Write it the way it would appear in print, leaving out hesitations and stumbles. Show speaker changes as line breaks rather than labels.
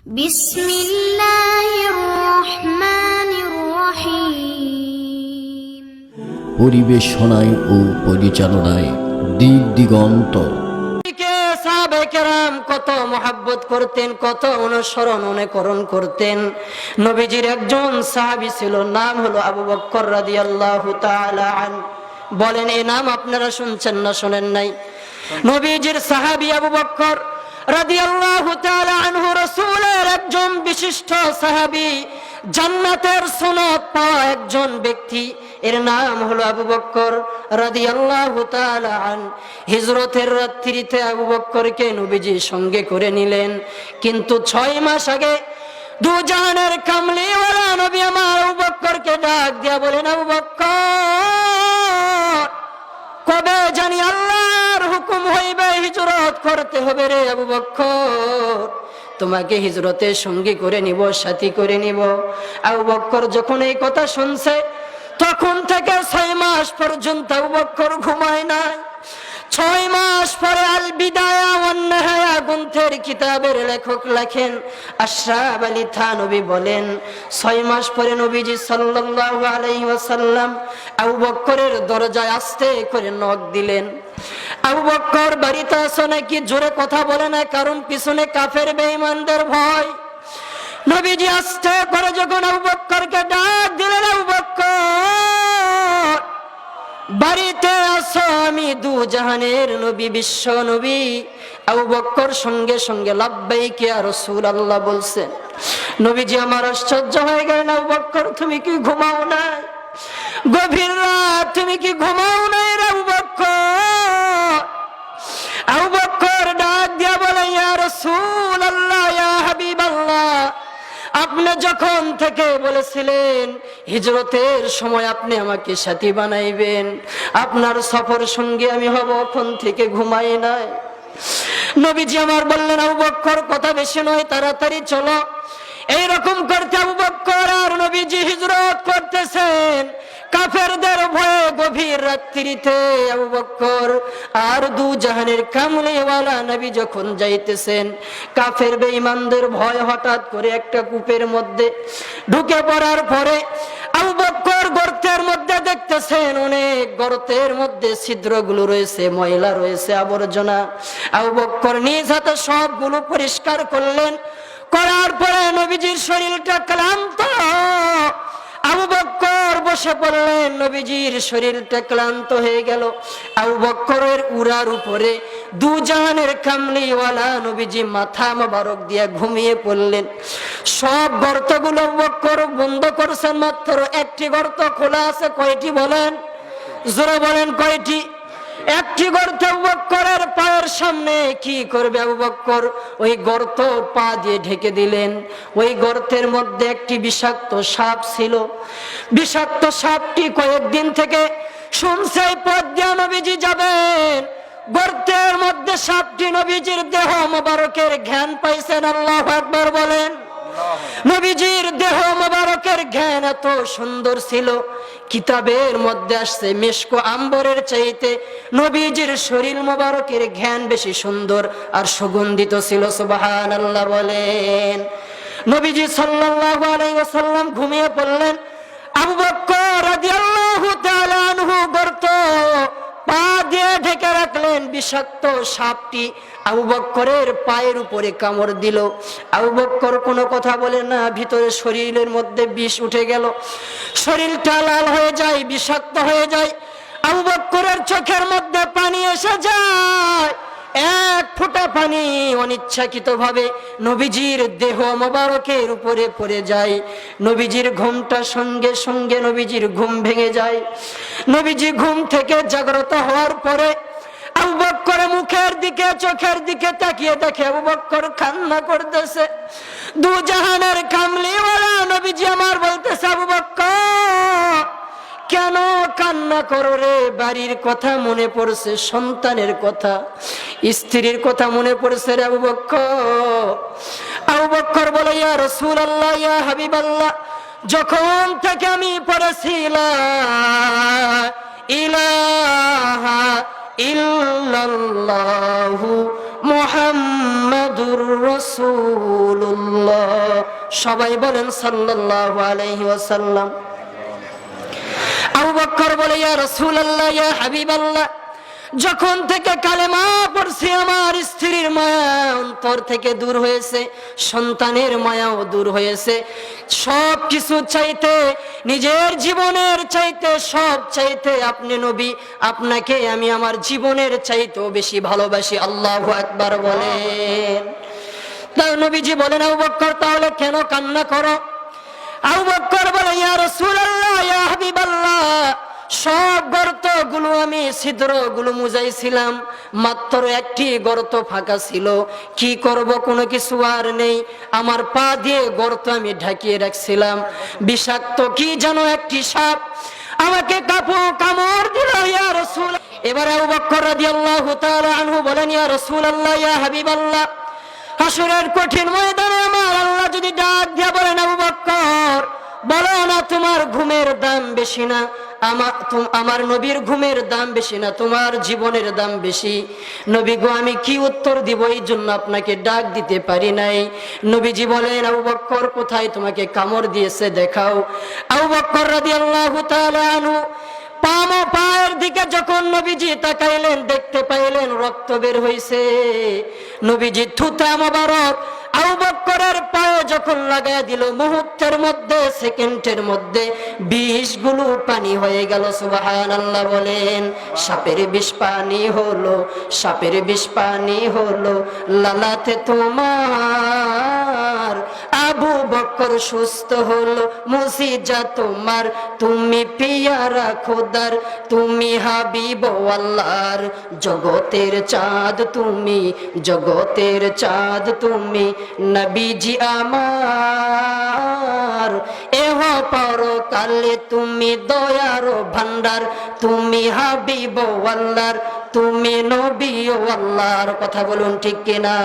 বিসমিল্লাহির রহমানির রহিম।
পরিবেশনায় ও পরিচালনায় দিক দিগন্ত।
সাহাবায়ে কেরাম কত মহব্বত করতেন, কত অনুকরণ করতেন। নবীজির একজন সাহাবী ছিল, নাম হলো আবু বকর রাদিয়াল্লাহু তাআলা আনহু। বলেন, এই নাম আপনারা শুনছেন না শোনেন নাই? নবীজির সাহাবী আবু বকর রাদিয়াল্লাহু তাআলা আনহু রাসূলের একজন বিশিষ্ট সাহাবী, জান্নাতের সুন্নাত পাওয়া একজন ব্যক্তি। এর নাম হলো আবু বকর রাদিয়াল্লাহু তাআলা আনহু। হিজরতের রাত্রিতে আবু বকরকে নবীজি সঙ্গে করে নিলেন, কিন্তু 6 মাস আগে দুজাহানের কামলিওয়ালা নবী আমার আবু বকরকে ডাক দিয়া বলেন, আবু বকর, কবে জানি আল্লাহর হুকুম হইবে হিজরত করতে হবে রে আবু বকর, তোমাকে হিজরতে সঙ্গী করে নিব, সাথী করে নিব। আবু বকর যখন এই কথা শুনছে, তখন থেকে 6 মাস পর্যন্ত আবু বকর ঘুমায় নাই। 6 মাস পরে আল বিদায়া ওয়ান নিহায়া গ্রন্থের কিতাবের লেখক লেখেন আশরাফ আলী থানভী বলেন, 6 মাস পরে নবীজি সাল্লাল্লাহু আলাইহি ওয়াসাল্লাম আবু বকরের দরজায় আস্তে করে নক দিলেন। আবু বকর বাড়িতে আসো নাকি? জোরে কথা বলে না, কারণ পিছনে কাফের বেঈমানদের ভয়। নবীজি আস্তে করে যখন আবু বকরকে ডাক দিলেন, আবু বকর বাড়িতে আসো, আমি দু জাহানের নবী, বিশ্ব নবী। আবু বকর সঙ্গে সঙ্গে লাব্বাইক ইয়া রাসূলুল্লাহ বলছেন। নবীজি আমার আশ্চর্য হয়ে গেলেন, আবু বকর তুমি কি ঘুমাও না? গভীর রাত, তুমি কি ঘুমাও না রে আবু বকর? আবু বকর ডাক দিয়া বলে, ইয়া রাসূলুল্লাহ, ইয়া হাবিবাল্লাহ, আপনি যখন থেকে বলেছিলেন হিজরতের সময় আপনি আমাকে সাথী বানাইবেন, আপনার সফর সঙ্গে আমি হব, ওখান থেকে ঘুমাই নাই। নবীজি আমার বললেন, আবু বকর কথা বেশি নয়, তাড়াতাড়ি চলো। এইরকম করতে আবু বকর আর নবীজি হিজরত করতেছেন কাফেরদের ভয়ে। গভীর রাত্রিতে আবু বকর আর দু জাহানের কামলিওয়ালা নবী যখন যাইতেছেন, কাফের বেঈমানদের ভয় হঠাৎ করে একটা কূপের মধ্যে ঢুকে পড়ার পরে আবু বকর গর্তের মধ্যে দেখতেছেন অনেক গর্তের মধ্যে ছিদ্রগুলো রয়েছে, ময়লা রয়েছে, আবর্জনা। আবু বকর নিজ হাতে সবগুলো পরিষ্কার করলেন। করার পরে নবীজির শরীরটা ক্লান্ত, আবু বকর বসে পড়লেন। নবীজির শরীরটা ক্লান্ত হয়ে গেল। আবু বকরের উড়ার উপরে দু জাহানের কামলিওয়ালা নবীজি মাথা মোবারক দিয়ে ঘুমিয়ে পড়লেন। সব গর্তগুলো আবু বকর বন্ধ করছেন, মাত্র একটি গর্ত খোলা আছে। কয়টি বলেন? জোরে বলেন, কয়টি? একটি গর্ত। আবু বকরের পায়ের সামনে কি করবে আবু বকর? ওই গর্ত পা দিয়ে ঢেকে দিলেন। ওই গর্তের মধ্যে একটি বিষাক্ত সাপ ছিল। বিষাক্ত সাপটি কয়েকদিন থেকে শুনছে পথ দিয়ে নবীজি যাবেন, গর্তের মধ্যে সাপটি নবীজির দেহ মোবারকের ঘ্রাণ পাইছেন। আল্লাহু আকবার বলেন। নবীজির দেহ মোবারকের ঘ্রাণ এত সুন্দর ছিল, কিতাবের মধ্যে আসছে মিশক আম্বরের চাইতে নবীজির শরীর মোবারকের ঘ্রাণ বেশি সুন্দর আর সুগন্ধিত ছিল। সুবহানাল্লাহ বলেন। নবীজি সাল্লাল্লাহু আলাইহি ওয়াসাল্লাম ঘুমিয়ে পড়লেন। আবু বকর রাদিয়াল্লাহু তাআলা আনহু গর্ত পা দিয়ে ঢেকে রাখলেন। বিষাক্ত সাপটি আবু বকরের পায়ের উপরে কামড় দিল। আবু বকর কোনো কথা বলে না, ভিতরে শরীরের মধ্যে বিষ উঠে গেল, শরীরটা লাল হয়ে যায়, বিষাক্ত হয়ে যায়। আবু বকরের চোখের মধ্যে পানি এসে যায়, এক ফোঁটা পানি অনিচ্ছাকৃতভাবে নবীজির দেহ মোবারকের উপরে পড়ে যায়। নবীজির ঘুমটা সঙ্গে সঙ্গে নবীজির ঘুম ভেঙে যায়। নবীজি ঘুম থেকে জাগ্রত হওয়ার পরে আবু বকর মুখের দিকে চোখের দিকে তাকিয়ে দেখে আবু বকর কান্না করতেছে। দু জাহানের কামলিওয়ালা নবীজি আমার বলতেছে, আবু বকর কেন কান্না করো রে? বাড়ির কথা মনে পড়ছে, সন্তানের কথা, স্ত্রীর কথা মনে পড়ছে রে আবু বকর। আবু বকর বলে, ইয়া রাসূলুল্লাহ, ইয়া হাবিবাল্লাহ, যখন থেকে আমি পড়েছিলাম ইলাহা ইল্লাল্লাহু মুহাম্মাদুর রাসূলুল্লাহ, সবাই বলেন সাল্লাল্লাহু আলাইহি ওয়াসাল্লাম। আবু বকর বলে, ইয়া রাসূলুল্লাহ, ইয়া হাবিবাল্লাহ, যখন থেকে কালেমা পড়ছি আমার স্ত্রীর মায়া অন্তর থেকে দূর হয়েছে, সন্তানের মায়াও দূর হয়েছে। সব কিছু চাইতে, নিজের জীবনের চাইতে, সব চাইতে আপনি নবী, আপনাকে আমি আমার জীবনের চাইতেও বেশি ভালোবাসি। আল্লাহু আকবার বলেন। তাও নবীজি বলেন, আবু বকর তাহলে কেন কান্না করো? আবু বকর বলে, ইয়া রাসূলুল্লাহ, ইয়া হাবিবাল্লাহ, সব গর্তগুলো আমি ছিদ্রগুলো মুজাইছিলাম, মাত্র একটি গর্ত ফাঁকা ছিল। কি করব, কোনো কিছু আর নেই। আমার পা দিয়ে গর্ত আমি ঢাকিয়ে রাখছিলাম। বিষাক্ত কি যেন একটি সাপ আমাকে কামড় দিল ইয়া রাসূল। এবার আবু বকর রাদিয়াল্লাহু তাআলা আনহু বলেন, ইয়া রাসূলুল্লাহ, ইয়া হাবিবাল্লাহ, হাসরের কঠিন ময়দানে আমার আল্লাহ যদি ডাক দিয়া বলেন, আবু বকর বলো না তোমার ঘুমের দাম বেশি না, আমার নবীর ঘুমের দাম বেশি না, তোমার জীবনের দাম বেশি? নবী গো, আমি কি উত্তর দিব? এই জন্য আপনাকে ডাক দিতে পারি নাই। নবীজি বলেন, আবু বকর কোথায় তোমাকে কামড় দিয়েছে দেখাও। আবু বকর রাদিয়াল্লাহু তাআলা আনহু পায়ের দিকে যখন নবীজি তাকাইলেন, দেখতে পাইলেন রক্ত বের হইছে। নবীজি থুথা মোবারক আবু বকরের পায়ে যখন লাগায় দিল, মুহূর্তের মধ্যে, সেকেন্ডের মধ্যে 20 গুলো পানি হয়ে গেল। সুবহানাল্লাহ বলেন। সাপের বিষ পানি হলো, সাপের বিষ পানি হলো লালাতে তোমার। আবু বকর সুস্থ হলো, মুজিজা তোমার, তুমি পিয়ারা খোদার, তুমি হাবিব আল্লাহর, জগতের চাঁদ তুমি, জগতের চাঁদ তুমি, নবীজি আমার। এহ পরকালে তুমি দয়ার ভান্ডার, তুমি হাবিব আল্লাহর, তুমি নবী আল্লাহর। কথা বলুন ঠিক কিনা?